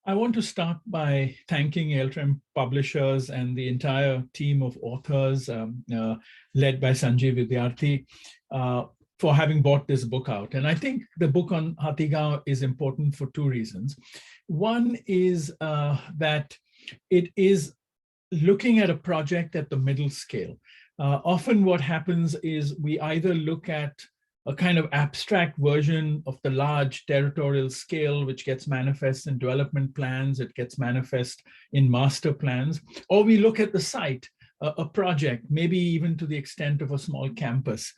I want to start by thanking Ailtrem Publishers and the entire team of authors led by Sanjay Vidyarthi uh, for having brought this book out. And I think the book on Hathigao is important for two reasons. One is that it is looking at a project at the middle scale. Often what happens is we either look at a kind of abstract version of the large territorial scale, which gets manifest in development plans, it gets manifest in master plans, or we look at the site, a project, maybe even to the extent of a small campus.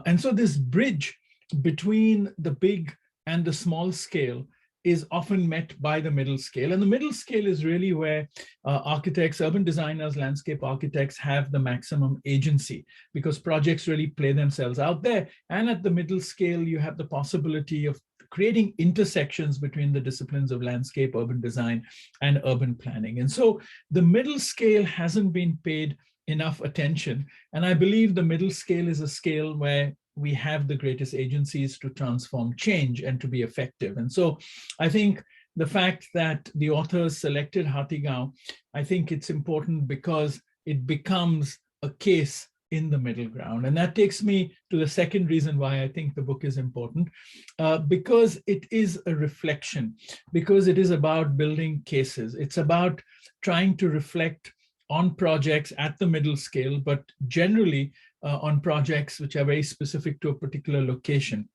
And so this bridge between the big and the small scale is often met by the middle scale. And the middle scale is really where architects, urban designers, landscape architects have the maximum agency, because projects really play themselves out there. And at the middle scale, you have the possibility of creating intersections between the disciplines of landscape, urban design, and urban planning. And so the middle scale hasn't been paid enough attention. And I believe the middle scale is a scale where we have the greatest agencies to transform change and to be effective. And so I think the fact that the authors selected Hathigao, I think it's important because it becomes a case in the middle ground. And that takes me to the second reason why I think the book is important, because it is a reflection, because it is about building cases. It's about trying to reflect on projects at the middle scale, but generally on projects which are very specific to a particular location.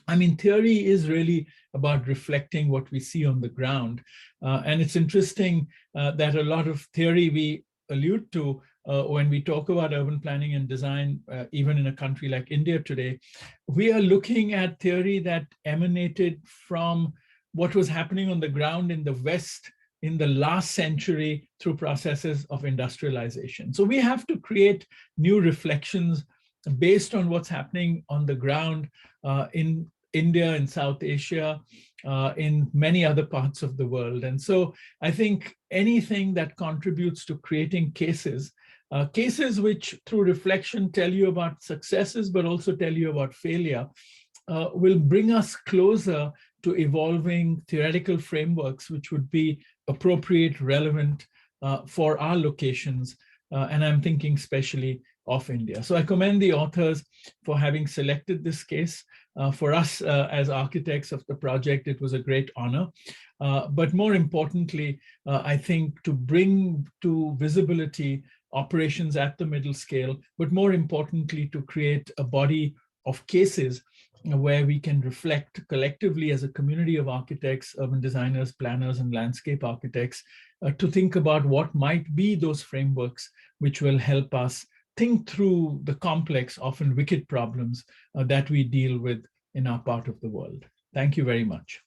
I mean, theory is really about reflecting what we see on the ground. And it's interesting that a lot of theory we allude to when we talk about urban planning and design, even in a country like India today, we are looking at theory that emanated from what was happening on the ground in the West in the last century through processes of industrialization. So we have to create new reflections based on what's happening on the ground in India, in South Asia, in many other parts of the world. And so I think anything that contributes to creating cases, cases which through reflection tell you about successes, but also tell you about failure, will bring us closer to evolving theoretical frameworks which would be appropriate, relevant for our locations. And I'm thinking especially of India. So I commend the authors for having selected this case. For us as architects of the project, it was a great honor. But more importantly, I think to bring to visibility operations at the middle scale, but more importantly, to create a body of cases where we can reflect collectively as a community of architects, urban designers, planners, and landscape architects to think about what might be those frameworks which will help us think through the complex, often wicked problems that we deal with in our part of the world. Thank you very much.